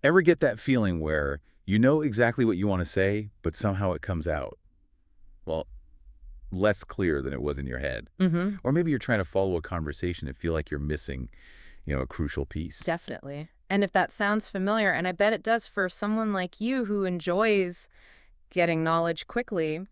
Ever get that feeling where you know exactly what you want to say, but somehow it comes out, well, less clear than it was in your head? Mm-hmm. Or maybe you're trying to follow a conversation and feel like you're missing, a crucial piece. Definitely. And if that sounds familiar, and I bet it does for someone like you who enjoys getting knowledge quickly,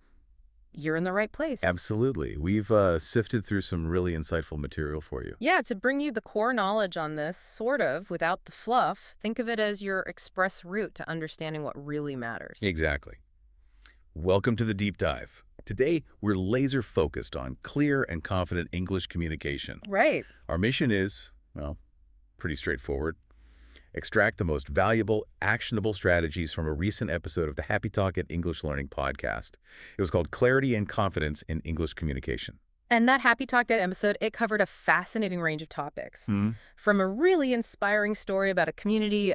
you're in the right place. Absolutely. We've sifted through some really insightful material for you. Yeah, to bring you the core knowledge on this, sort of, without the fluff, think of it as your express route to understanding what really matters. Exactly. Welcome to the deep dive. Today, we're laser focused on clear and confident English communication. Right. Our mission is, well, pretty straightforward. Extract the most valuable, actionable strategies from a recent episode of the Happy Talk at English Learning podcast. It was called Clarity and Confidence in English Communication. And that Happy Talk Dead episode, it covered a fascinating range of topics. From a really inspiring story about a community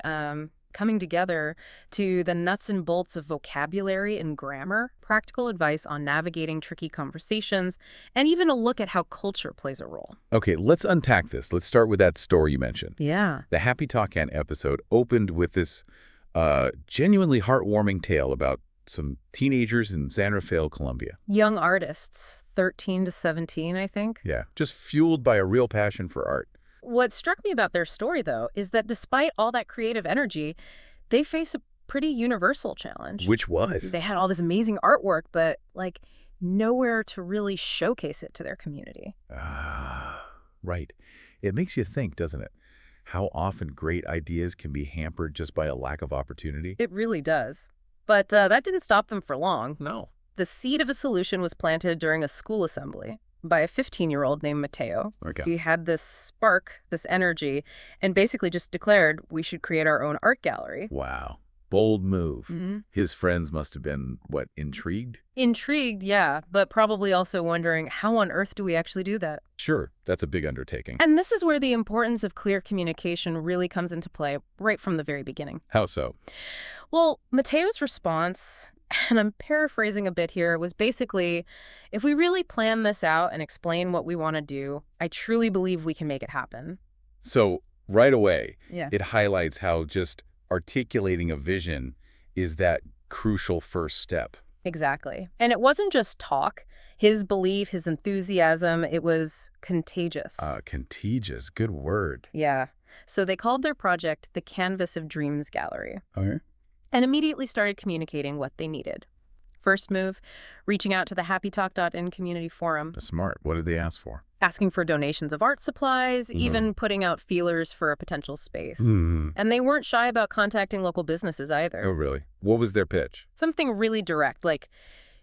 coming together to the nuts and bolts of vocabulary and grammar, practical advice on navigating tricky conversations, and even a look at how culture plays a role. Okay, let's unpack this. Let's start with that story you mentioned. Yeah. The Happy Talk Can episode opened with this genuinely heartwarming tale about some teenagers in San Rafael, Colombia. Young artists, 13 to 17, I think. Yeah, just fueled by a real passion for art. What struck me about their story, though, is that despite all that creative energy, they face a pretty universal challenge. Which was? They had all this amazing artwork, but, like, nowhere to really showcase it to their community. Ah, right. It makes you think, doesn't it? How often great ideas can be hampered just by a lack of opportunity? It really does. But that didn't stop them for long. No. The seed of a solution was planted during a school assembly by a 15-year-old named Mateo. Okay. He had this spark, this energy, and basically just declared we should create our own art gallery. Wow. Bold move. Mm-hmm. His friends must have been, what, intrigued? Intrigued, yeah, but probably also wondering, how on earth do we actually do that? Sure, that's a big undertaking. And this is where the importance of clear communication really comes into play right from the very beginning. How so? Well, Mateo's response, and I'm paraphrasing a bit here, was basically, if we really plan this out and explain what we want to do, I truly believe we can make it happen. So, right away, Yeah. it highlights how just articulating a vision is that crucial first step. Exactly. And it wasn't just talk. His belief, his enthusiasm, it was contagious. Contagious, good word. Yeah. So they called their project the Canvas of Dreams Gallery. Okay. And immediately started communicating what they needed. First move, reaching out to the happytalk.in community forum, Smart. What did they ask for? asking for donations of art supplies, even putting out feelers for a potential space. And they weren't shy about contacting local businesses either. Oh, really? What was their pitch? Something really direct, like,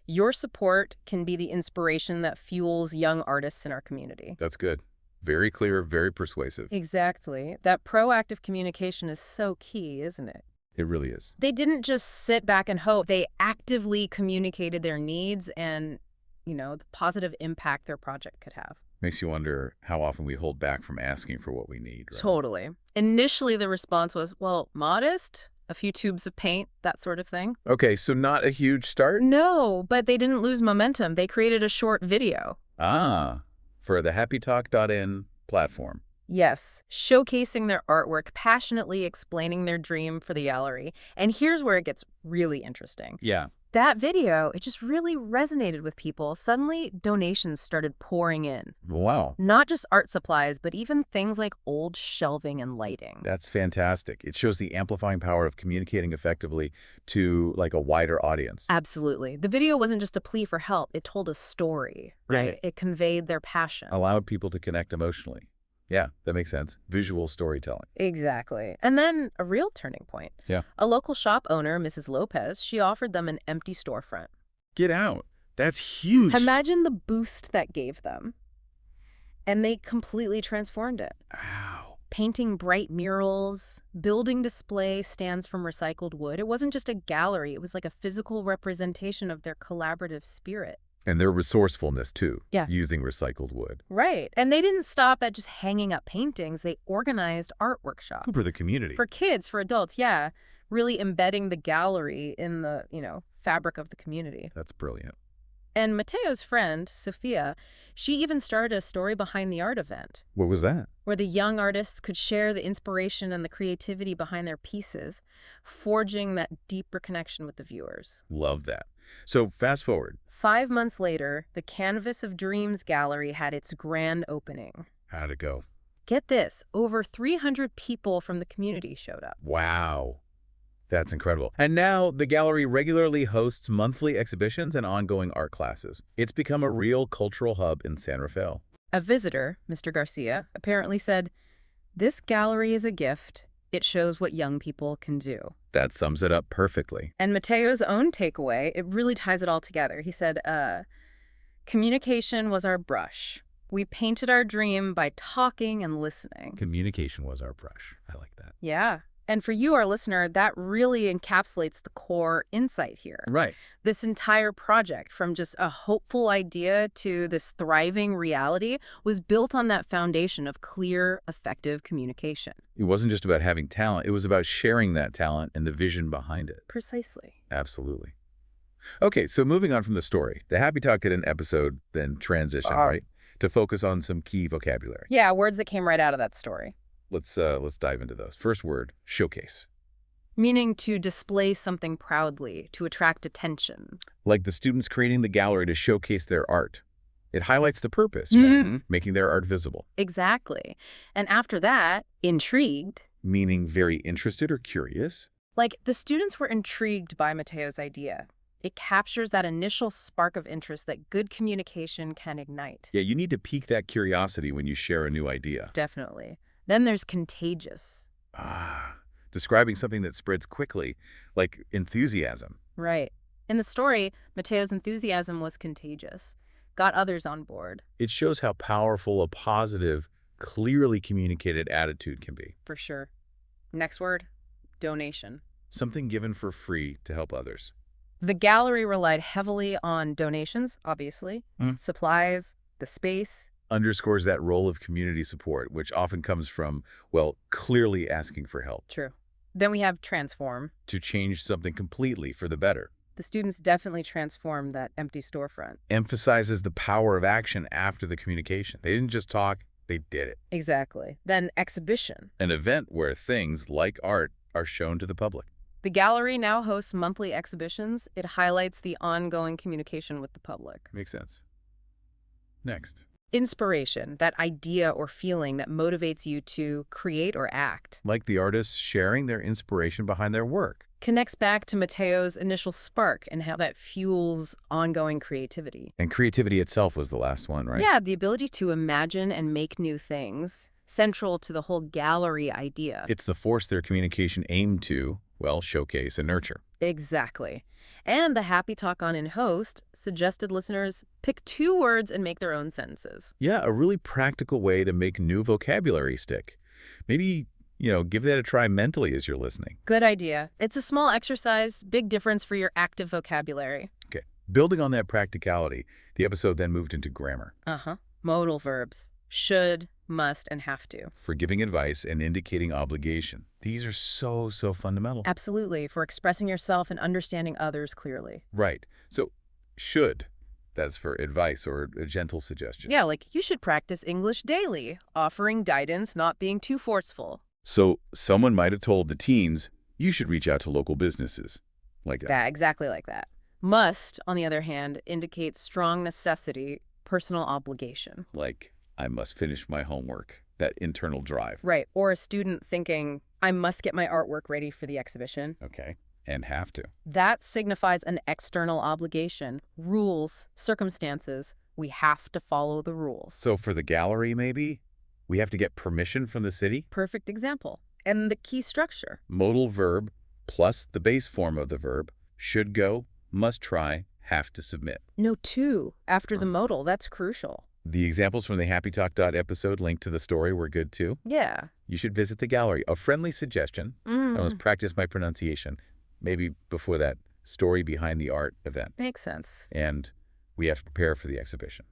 your support can be the inspiration that fuels young artists in our community. That's good. Very clear, very persuasive. Exactly. That proactive communication is so key, isn't it? It really is. They didn't just sit back and hope. They actively communicated their needs and, the positive impact their project could have. Makes you wonder how often we hold back from asking for what we need, right? Totally. Initially, the response was, well, modest, a few tubes of paint, that sort of thing. Okay, so not a huge start? No, but they didn't lose momentum. They created a short video. For the happytalk.in platform. Yes, showcasing their artwork, passionately explaining their dream for the gallery. And here's where it gets really interesting. Yeah. That video, it just really resonated with people. Suddenly, donations started pouring in. Wow. Not just art supplies, but even things like old shelving and lighting. That's fantastic. It shows the amplifying power of communicating effectively to like a wider audience. Absolutely. The video wasn't just a plea for help. It told a story, right? It conveyed their passion. Allowed people to connect emotionally. Yeah, that makes sense. Visual storytelling. Exactly. And then a real turning point. Yeah. A local shop owner, Mrs. Lopez, she offered them an empty storefront. Get out. That's huge. Imagine the boost that gave them. And they completely transformed it. Wow. Painting bright murals, building display stands from recycled wood. It wasn't just a gallery. It was like a physical representation of their collaborative spirit. And their resourcefulness, too. Yeah. Using recycled wood. Right. And they didn't stop at just hanging up paintings. They organized art workshops. For the community. For kids, for adults, yeah. Really embedding the gallery in the, fabric of the community. That's brilliant. And Mateo's friend, Sophia, she even started a story behind the art event, What was that? where the young artists could share the inspiration and the creativity behind their pieces, forging that deeper connection with the viewers. Love that. So fast forward. 5 months later, the Canvas of Dreams gallery had its grand opening. How'd it go? Get this, over 300 people from the community showed up. Wow. That's incredible. And now the gallery regularly hosts monthly exhibitions and ongoing art classes. It's become a real cultural hub in San Rafael. A visitor, Mr. Garcia, apparently said, "This gallery is a gift. It shows what young people can do." That sums it up perfectly. And Mateo's own takeaway, it really ties it all together. He said, communication was our brush. We painted our dream by talking and listening. Communication was our brush. I like that. Yeah. And for you, our listener, that really encapsulates the core insight here. Right. This entire project, from just a hopeful idea to this thriving reality, was built on that foundation of clear, effective communication. It wasn't just about having talent. It was about sharing that talent and the vision behind it. Precisely. Absolutely. Okay, so moving on from the story, the Happy Talk did an episode, then transition, right, to focus on some key vocabulary. Yeah, words that came right out of that story. Let's dive into those. First word, showcase. Meaning to display something proudly, to attract attention. Like the students creating the gallery to showcase their art. It highlights the purpose, right? Making their art visible. Exactly. And after that, intrigued. Meaning very interested or curious. Like the students were intrigued by Mateo's idea. It captures that initial spark of interest that good communication can ignite. Yeah, you need to pique that curiosity when you share a new idea. Definitely. Then there's contagious. Describing something that spreads quickly, like enthusiasm. Right. In the story, Mateo's enthusiasm was contagious, got others on board. It shows how powerful a positive, clearly communicated attitude can be. For sure. Next word, donation. Something given for free to help others. The gallery relied heavily on donations, obviously, supplies, the space. Underscores that role of community support, which often comes from, well, clearly asking for help. True. Then we have transform. To change something completely for the better. The students definitely transformed that empty storefront. Emphasizes the power of action after the communication. They didn't just talk, they did it. Exactly. Then exhibition. An event where things like art are shown to the public. The gallery now hosts monthly exhibitions. It highlights the ongoing communication with the public. Makes sense. Next. Inspiration, that idea or feeling that motivates you to create or act. Like the artists sharing their inspiration behind their work. Connects back to Mateo's initial spark and how that fuels ongoing creativity. And creativity itself was the last one, right? Yeah, the ability to imagine and make new things, central to the whole gallery idea. It's the force their communication aimed to, well, showcase and nurture. Exactly. And the Happy Talk on in host suggested listeners pick 2 words and make their own sentences. Yeah, a really practical way to make new vocabulary stick. Maybe, give that a try mentally as you're listening. Good idea. It's a small exercise, big difference for your active vocabulary. Okay. Building on that practicality, the episode then moved into grammar. Modal verbs. Should, must, and have to. For giving advice and indicating obligation. These are so fundamental. Absolutely, for expressing yourself and understanding others clearly. Right. So, should, that's for advice or a gentle suggestion. Yeah, like, you should practice English daily, offering guidance, not being too forceful. So, someone might have told the teens, you should reach out to local businesses. Like that. Yeah, exactly like that. Must, on the other hand, indicates strong necessity, personal obligation. Like, I must finish my homework. That internal drive. Right. Or a student thinking, I must get my artwork ready for the exhibition. Okay. And have to. That signifies an external obligation. Rules, circumstances. We have to follow the rules. So for the gallery, maybe, we have to get permission from the city? Perfect example. And the key structure. Modal verb plus the base form of the verb. Should go, must try, have to submit. No, 2 after the modal. That's crucial. The examples from the Happy Talk episode linked to the story were good too. Yeah. You should visit the gallery. A friendly suggestion. I must practice my pronunciation. Maybe before that story behind the art event. Makes sense. And we have to prepare for the exhibition.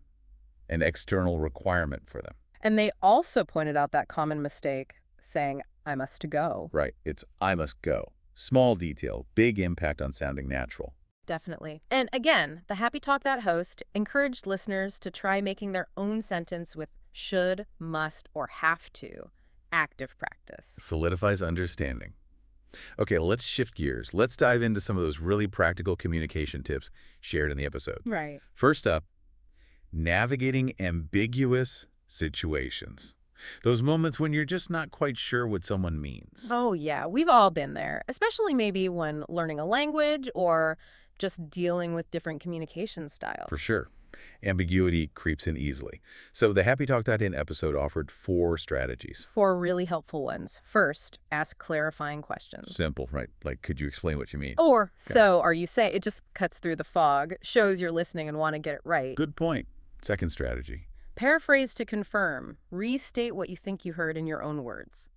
An external requirement for them. And they also pointed out that common mistake, saying, I must go. Right. It's I must go. Small detail, big impact on sounding natural. Definitely. And again, the Happy Talk That host encouraged listeners to try making their own sentence with should, must, or have to. Active practice. Solidifies understanding. Okay, let's shift gears. Let's dive into some of those really practical communication tips shared in the episode. Right. First up, navigating ambiguous situations. Those moments when you're just not quite sure what someone means. Oh, yeah. We've all been there, especially maybe when learning a language or just dealing with different communication styles. For sure. Ambiguity creeps in easily. So the Happy Talk.in episode offered 4 strategies. 4 really helpful ones. First, ask clarifying questions. Simple, right? Like, could you explain what you mean? Or, so are you saying? It just cuts through the fog, shows you're listening and want to get it right. Good point. Second strategy. Paraphrase to confirm. Restate what you think you heard in your own words.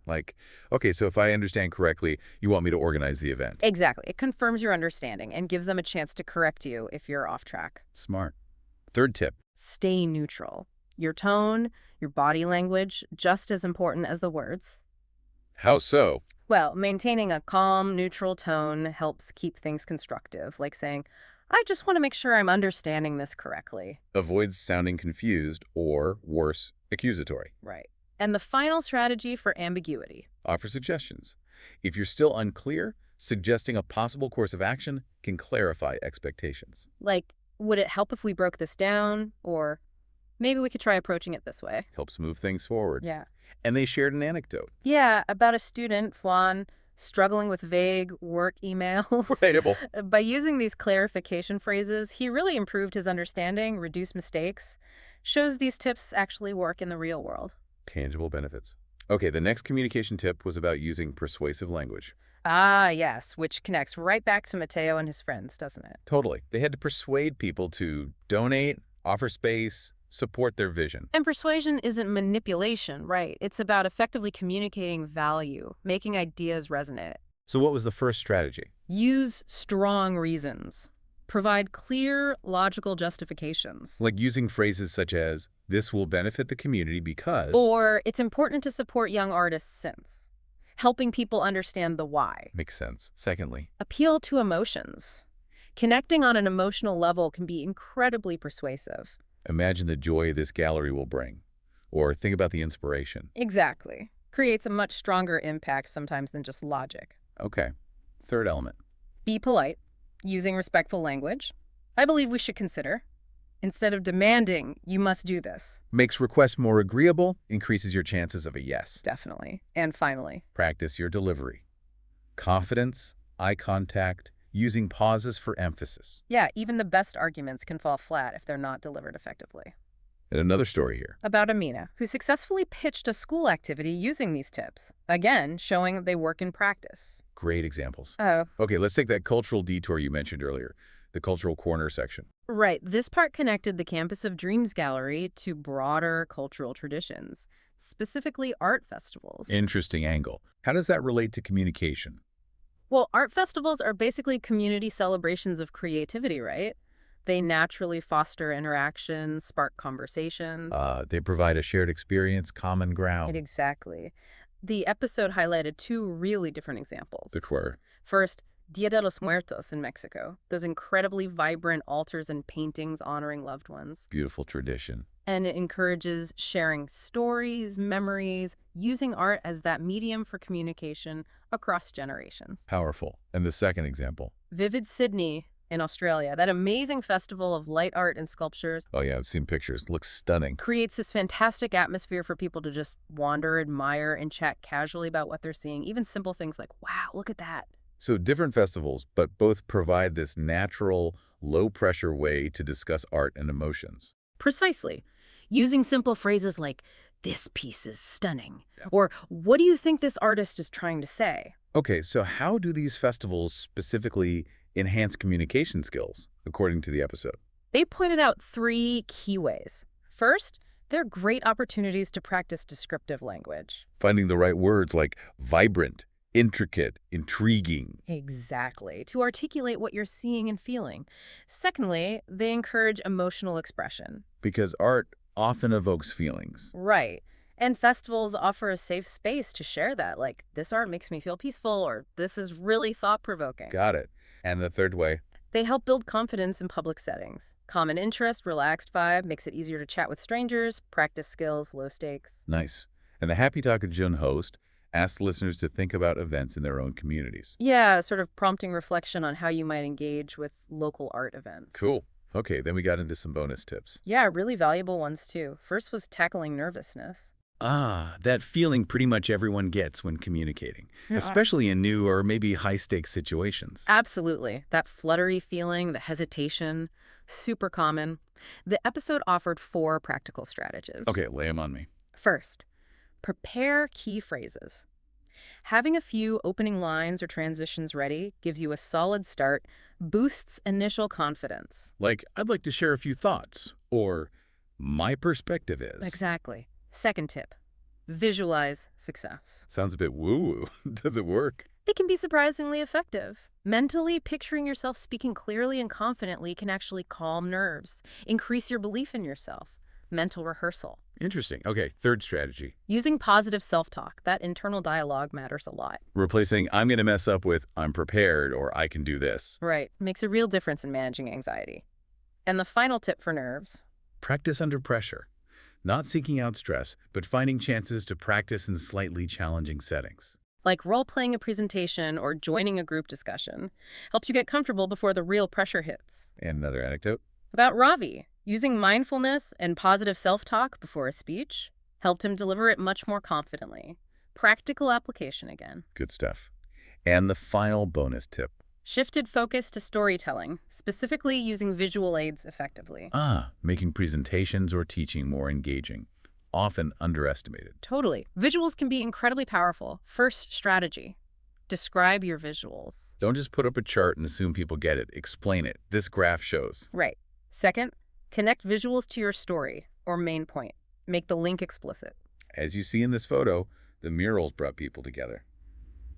Like, okay, so if I understand correctly, you want me to organize the event. Exactly. It confirms your understanding and gives them a chance to correct you if you're off track. Smart. Third tip. Stay neutral. Your tone, your body language, just as important as the words. How so? Well, maintaining a calm, neutral tone helps keep things constructive, like saying, I just want to make sure I'm understanding this correctly. Avoids sounding confused or, worse, accusatory. Right. And the final strategy for ambiguity. Offer suggestions. If you're still unclear, suggesting a possible course of action can clarify expectations. Like, would it help if we broke this down? Or maybe we could try approaching it this way. Helps move things forward. Yeah. And they shared an anecdote. Yeah, about a student, Juan, struggling with vague work emails. Relatable. By using these clarification phrases, he really improved his understanding, reduced mistakes. Shows these tips actually work in the real world. Tangible benefits. Okay, the next communication tip was about using persuasive language. Ah, yes, which connects right back to Mateo and his friends, doesn't it? Totally. They had to persuade people to donate, offer space, support their vision. And persuasion isn't manipulation, right? It's about effectively communicating value, making ideas resonate. So what was the first strategy? Use strong reasons. Provide clear, logical justifications. Like using phrases such as, this will benefit the community because... Or, it's important to support young artists since. Helping people understand the why. Makes sense. Secondly, Appeal to emotions. Connecting on an emotional level can be incredibly persuasive. imagine the joy this gallery will bring. Or think about the inspiration. Exactly. Creates a much stronger impact sometimes than just logic. Okay. Third element. Be polite. Using respectful language. I believe we should consider. Instead of demanding, you must do this. Makes requests more agreeable, increases your chances of a yes. Definitely. And finally, Practice your delivery. Confidence, eye contact, using pauses for emphasis. yeah, even the best arguments can fall flat if they're not delivered effectively. And another story here. About Amina, who successfully pitched a school activity using these tips. Again, showing that they work in practice. Great examples. Oh, Okay, let's take that cultural detour you mentioned earlier, the cultural corner section. right. This part connected the Campus of Dreams Gallery to broader cultural traditions, specifically art festivals. Interesting angle. How does that relate to communication? Well, art festivals are basically community celebrations of creativity, right? They naturally foster interaction, spark conversations. They provide a shared experience, common ground. Exactly. The episode highlighted 2 really different examples. The queer. First, Dia de los Muertos in Mexico. Those incredibly vibrant altars and paintings honoring loved ones. Beautiful tradition. And it encourages sharing stories, memories, using art as that medium for communication across generations. Powerful. And the second example. Vivid Sydney in Australia, that amazing festival of light art and sculptures, Oh yeah, I've seen pictures. Looks stunning. creates this fantastic atmosphere for people to just wander, admire, and chat casually about what they're seeing. Even simple things like, wow, look at that. So different festivals, but both provide this natural, low-pressure way to discuss art and emotions. Precisely. Using simple phrases like, this piece is stunning, or what do you think this artist is trying to say? Okay, so how do these festivals specifically enhance communication skills, according to the episode? They pointed out 3 key ways. First, they're great opportunities to practice descriptive language. Finding the right words like vibrant, intricate, intriguing. Exactly, to articulate what you're seeing and feeling. Secondly, they encourage emotional expression. Because art often evokes feelings. Right. And festivals offer a safe space to share that, like, this art makes me feel peaceful, or this is really thought-provoking. Got it. And the third way? They help build confidence in public settings. Common interest, relaxed vibe, makes it easier to chat with strangers, practice skills, low stakes. Nice. And the Happy Talk of June host asks listeners to think about events in their own communities. Yeah, sort of prompting reflection on how you might engage with local art events. Cool. Okay, then we got into some bonus tips. Yeah, really valuable ones too. First was tackling nervousness. Ah, that feeling pretty much everyone gets when communicating, Yeah. especially in new or maybe high-stakes situations. Absolutely. That fluttery feeling, the hesitation, super common. The episode offered 4 practical strategies. Okay, lay them on me. First, prepare key phrases. Having a few opening lines or transitions ready gives you a solid start, boosts initial confidence. Like, I'd like to share a few thoughts, or my perspective is. Exactly. Second tip, visualize success. Sounds a bit woo-woo. Does it work? It can be surprisingly effective. Mentally picturing yourself speaking clearly and confidently can actually calm nerves, increase your belief in yourself. Mental rehearsal. Interesting. Okay, third strategy. Using positive self-talk, that internal dialogue matters a lot. Replacing I'm going to mess up with I'm prepared or I can do this. Right. Makes a real difference in managing anxiety. And the final tip for nerves. Practice under pressure. Not seeking out stress, but finding chances to practice in slightly challenging settings. Like role-playing a presentation or joining a group discussion, helps you get comfortable before the real pressure hits. And another anecdote? About Ravi, using mindfulness and positive self-talk before a speech helped him deliver it much more confidently. Practical application again. Good stuff. And the final bonus tip. Shifted focus to storytelling, specifically using visual aids effectively. Making presentations or teaching more engaging. Often underestimated. Totally. Visuals can be incredibly powerful. First strategy. Describe your visuals. Don't just put up a chart and assume people get it. Explain it. This graph shows. Right. Second, connect visuals to your story or main point. Make the link explicit. As you see in this photo, the murals brought people together.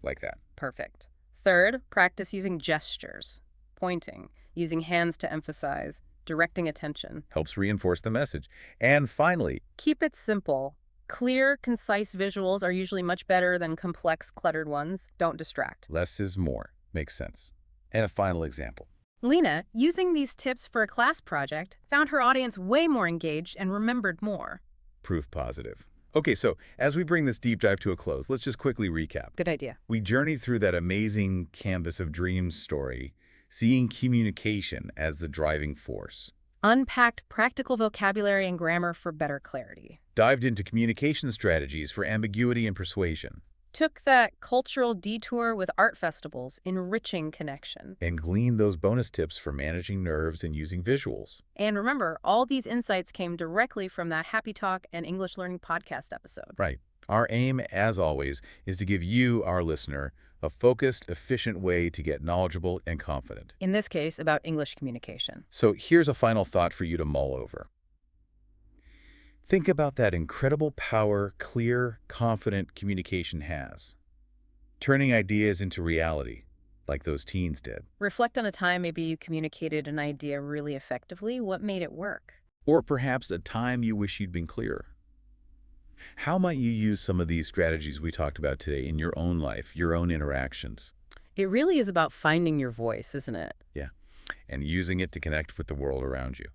Like that. Perfect. Third, practice using gestures. Pointing, using hands to emphasize, directing attention. Helps reinforce the message. And finally, Keep it simple. Clear, concise visuals are usually much better than complex, cluttered ones. Don't distract. less is more. Makes sense. And a final example. Lena, using these tips for a class project, found her audience way more engaged and remembered more. Proof positive. Okay, so as we bring this deep dive to a close, let's just quickly recap. Good idea. We journeyed through that amazing canvas of dreams story, seeing communication as the driving force. Unpacked practical vocabulary and grammar for better clarity. Dived into communication strategies for ambiguity and persuasion. Took that cultural detour with art festivals, enriching connection. And gleaned those bonus tips for managing nerves and using visuals. And remember, all these insights came directly from that Happy Talk and English Learning podcast episode. Right. Our aim, as always, is to give you, our listener, a focused, efficient way to get knowledgeable and confident. In this case, about English communication. So here's a final thought for you to mull over. Think about that incredible power clear, confident communication has. Turning ideas into reality, like those teens did. Reflect on a time maybe you communicated an idea really effectively. What made it work? Or perhaps a time you wish you'd been clearer. How might you use some of these strategies we talked about today in your own life, your own interactions? It really is about finding your voice, isn't it? Yeah, and using it to connect with the world around you.